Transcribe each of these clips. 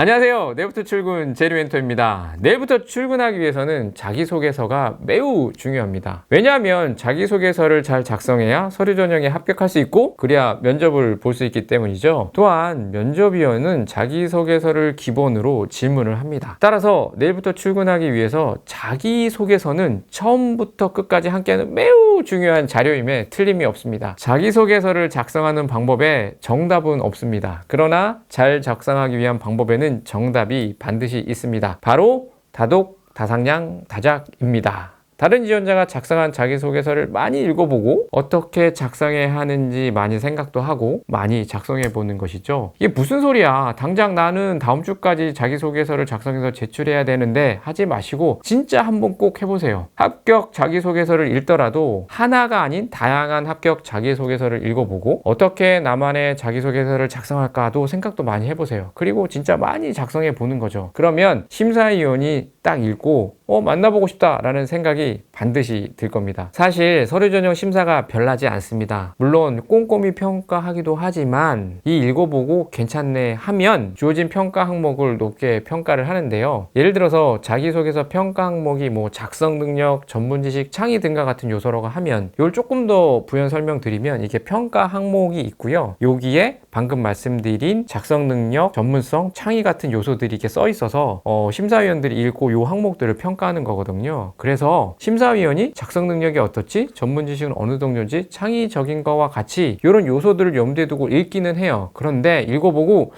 안녕하세요. 내일부터 출근 제리멘토입니다. 내일부터 출근하기 위해서는 자기소개서가 매우 중요합니다. 왜냐하면 자기소개서를 잘 작성해야 서류 전형에 합격할 수 있고 그래야 면접을 볼 수 있기 때문이죠. 또한 면접위원은 자기소개서를 기본으로 질문을 합니다. 따라서 내일부터 출근하기 위해서 자기소개서는 처음부터 끝까지 함께하는 매우 중요한 자료임에 틀림이 없습니다. 자기소개서를 작성하는 방법에 정답은 없습니다. 그러나 잘 작성하기 위한 방법에는 정답이 반드시 있습니다. 바로 다독, 다상량, 다작입니다. 다른 지원자가 작성한 자기소개서를 많이 읽어보고 어떻게 작성해야 하는지 많이 생각도 하고 많이 작성해보는 것이죠. 이게 무슨 소리야? 당장 나는 다음 주까지 자기소개서를 작성해서 제출해야 되는데 하지 마시고 진짜 한번 꼭 해보세요. 합격 자기소개서를 읽더라도 하나가 아닌 다양한 합격 자기소개서를 읽어보고 어떻게 나만의 자기소개서를 작성할까도 생각도 많이 해보세요. 그리고 진짜 많이 작성해보는 거죠. 그러면 심사위원이 딱 읽고 만나보고 싶다라는 생각이 반드시 들 겁니다. 사실 서류 전형 심사가 별나지 않습니다. 물론 꼼꼼히 평가하기도 하지만 이 읽어보고 괜찮네 하면 주어진 평가 항목을 높게 평가를 하는데요. 예를 들어서 자기소개서 평가 항목이 작성 능력, 전문 지식, 창의 등과 같은 요소라고 하면 이걸 조금 더 부연 설명드리면 이게 평가 항목이 있고요. 여기에 방금 말씀드린 작성 능력, 전문성, 창의 같은 요소들이 이렇게 써 있어서 심사위원들이 읽고 이 항목들을 평가하는 거거든요. 그래서 심사위원이 작성 능력이 어떻지? 전문 지식은 어느 정도인지? 창의적인 거와 같이 이런 요소들을 염두에 두고 읽기는 해요. 그런데 읽어보고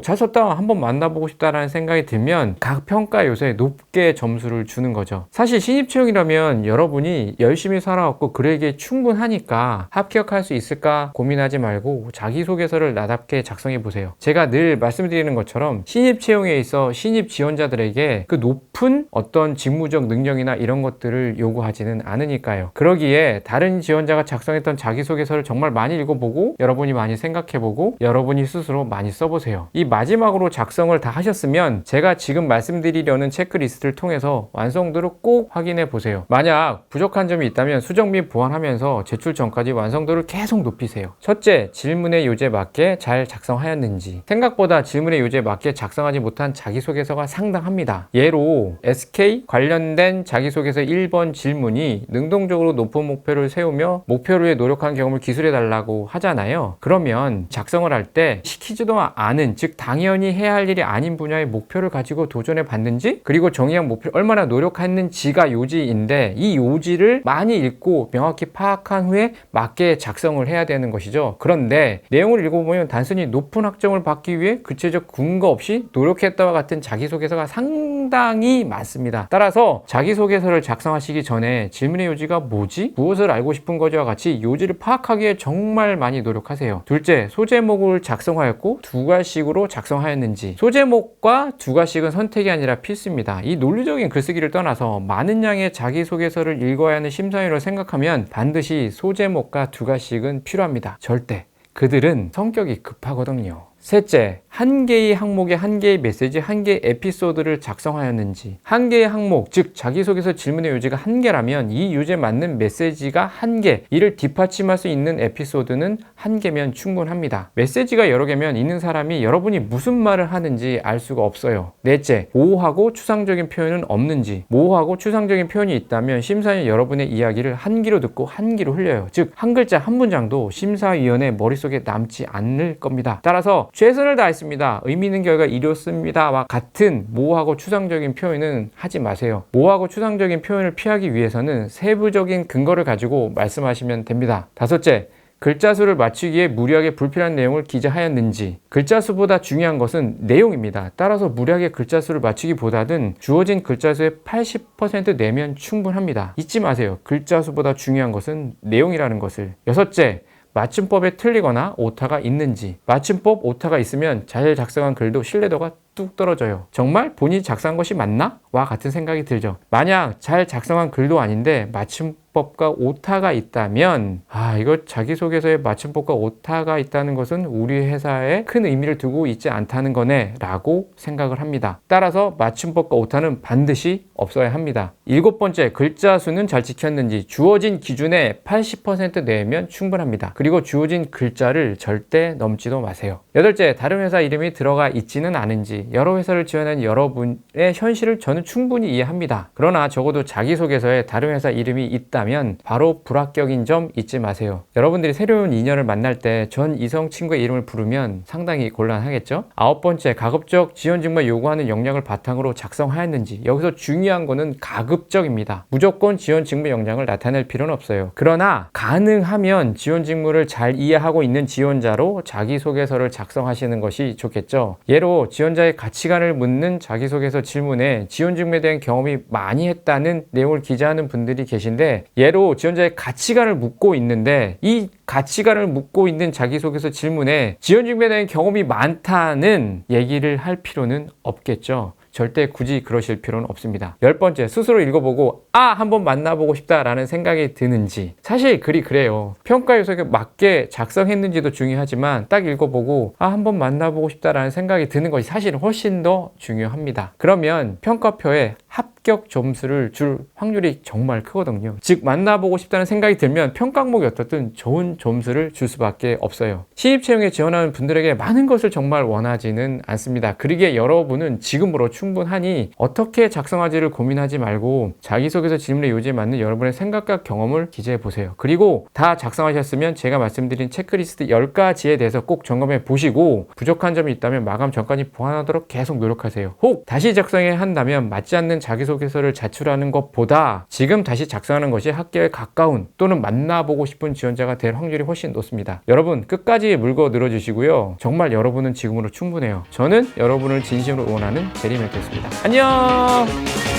잘 썼다, 한번 만나보고 싶다라는 생각이 들면 각 평가 요소에 높게 점수를 주는 거죠. 사실 신입채용이라면 여러분이 열심히 살아왔고 그러기에 충분하니까 합격할 수 있을까 고민하지 말고 자기소개서를 나답게 작성해 보세요. 제가 늘 말씀드리는 것처럼 신입채용에 있어 신입 지원자들에게 그 높은 어떤 직무적 능력이나 이런 것들을 요구하지는 않으니까요. 그러기에 다른 지원자가 작성했던 자기소개서를 정말 많이 읽어보고 여러분이 많이 생각해보고 여러분이 스스로 많이 써보세요. 이 마지막으로 작성을 다 하셨으면 제가 지금 말씀드리려는 체크리스트를 통해서 완성도를 꼭 확인해 보세요. 만약 부족한 점이 있다면 수정 및 보완하면서 제출 전까지 완성도를 계속 높이세요. 첫째, 질문의 요지에 맞게 잘 작성하였는지. 생각보다 질문의 요지에 맞게 작성하지 못한 자기소개서가 상당합니다. 예로 SK 관련된 자기소개서 1번 질문이 능동적으로 높은 목표를 세우며 목표를 위해 노력한 경험을 기술해달라고 하잖아요. 그러면 작성을 할 때 시키지도 않은, 즉 당연히 해야 할 일이 아닌 분야의 목표를 가지고 도전해 봤는지, 그리고 정의한 목표를 얼마나 노력했는지가 요지인데 이 요지를 많이 읽고 명확히 파악한 후에 맞게 작성을 해야 되는 것이죠. 그런데 내용을 읽어보면 단순히 높은 학점을 받기 위해 구체적 근거 없이 노력했다와 같은 자기소개서가 상당히 많습니다. 따라서 자기소개서를 작성하시기 전에 질문의 요지가 뭐지? 무엇을 알고 싶은 거지와 같이 요지를 파악하기에 정말 많이 노력하세요. 둘째, 소제목을 작성하였고 두 가식으로 작성하였는지. 소제목과 두 가식은 선택이 아니라 필수입니다. 이 논리적인 글쓰기를 떠나서 많은 양의 자기소개서를 읽어야 하는 심사위원을 생각하면 반드시 소제목과 두 가식은 필요합니다. 절대. 그들은 성격이 급하거든요. 셋째, 한 개의 항목에 한 개의 메시지, 한 개의 에피소드를 작성하였는지. 한 개의 항목, 즉 자기소개서 질문의 요지가 한 개라면 이 요지에 맞는 메시지가 한 개, 이를 뒷받침할 수 있는 에피소드는 한 개면 충분합니다. 메시지가 여러 개면 있는 사람이 여러분이 무슨 말을 하는지 알 수가 없어요. 넷째, 모호하고 추상적인 표현은 없는지. 모호하고 추상적인 표현이 있다면 심사위원 여러분의 이야기를 한 귀로 듣고 한 귀로 흘려요. 즉 한 글자 한 문장도 심사위원의 머릿속에 남지 않을 겁니다. 따라서 최선을 다했습니다, 의미 있는 결과 이뤘습니다와 같은 모호하고 추상적인 표현은 하지 마세요. 모호하고 추상적인 표현을 피하기 위해서는 세부적인 근거를 가지고 말씀하시면 됩니다. 다섯째, 글자 수를 맞추기에 무리하게 불필요한 내용을 기재하였는지. 글자 수보다 중요한 것은 내용입니다. 따라서 무리하게 글자 수를 맞추기보다는 주어진 글자 수의 80% 내면 충분합니다. 잊지 마세요. 글자 수보다 중요한 것은 내용이라는 것을. 여섯째, 맞춤법에 틀리거나 오타가 있는지. 맞춤법 오타가 있으면 잘 작성한 글도 신뢰도가 뚝 떨어져요. 정말 본인이 작성한 것이 맞나? 와 같은 생각이 들죠. 만약 잘 작성한 글도 아닌데 맞춤법과 오타가 있다면 이거 자기소개서에 맞춤법과 오타가 있다는 것은 우리 회사에 큰 의미를 두고 있지 않다는 거네 라고 생각을 합니다. 따라서 맞춤법과 오타는 반드시 없어야 합니다. 일곱 번째, 글자 수는 잘 지켰는지. 주어진 기준의 80% 내면 충분합니다. 그리고 주어진 글자를 절대 넘지도 마세요. 여덟째, 다른 회사 이름이 들어가 있지는 않은지. 여러 회사를 지원하는 여러분의 현실을 저는 충분히 이해합니다. 그러나 적어도 자기소개서에 다른 회사 이름이 있다면 바로 불합격인 점 잊지 마세요. 여러분들이 새로운 인연을 만날 때 전 이성 친구의 이름을 부르면 상당히 곤란하겠죠? 9번째, 가급적 지원 직무에 요구하는 역량을 바탕으로 작성하였는지. 여기서 중요한 거는 가급적입니다. 무조건 지원 직무 역량을 나타낼 필요는 없어요. 그러나 가능하면 지원 직무를 잘 이해하고 있는 지원자로 자기소개서를 작성하시는 것이 좋겠죠. 예로 지원자의 가치관을 묻는 자기소개서 질문에 지원 직무에 대한 경험이 많이 했다는 내용을 기재하는 분들이 계신데, 예로 지원자의 가치관을 묻고 있는데 이 가치관을 묻고 있는 자기소개서 질문에 지원 직무에 대한 경험이 많다는 얘기를 할 필요는 없겠죠. 절대 굳이 그러실 필요는 없습니다. 10번째, 스스로 읽어보고 한번 만나보고 싶다라는 생각이 드는지. 사실 글이 그래요. 평가 요소에 맞게 작성했는지도 중요하지만 딱 읽어보고 한번 만나보고 싶다라는 생각이 드는 것이 사실 훨씬 더 중요합니다. 그러면 평가표에 합격 점수를 줄 확률이 정말 크거든요. 즉 만나보고 싶다는 생각이 들면 평가목이 어떻든 좋은 점수를 줄 수밖에 없어요. 신입 채용에 지원하는 분들에게 많은 것을 정말 원하지는 않습니다. 그러기에 여러분은 지금으로 충분하니 어떻게 작성하지를 고민하지 말고 자기소개서 질문의 요지에 맞는 여러분의 생각과 경험을 기재해 보세요. 그리고 다 작성하셨으면 제가 말씀드린 체크리스트 10가지에 대해서 꼭 점검해 보시고 부족한 점이 있다면 마감 전까지 보완하도록 계속 노력하세요. 혹 다시 작성해야 한다면 맞지 않는 자기소개서를 제출하는 것보다 지금 다시 작성하는 것이 합격에 가까운 또는 만나보고 싶은 지원자가 될 확률이 훨씬 높습니다. 여러분 끝까지 물고 늘어주시고요. 정말 여러분은 지금으로 충분해요. 저는 여러분을 진심으로 응원하는 제리멘토였습니다. 안녕.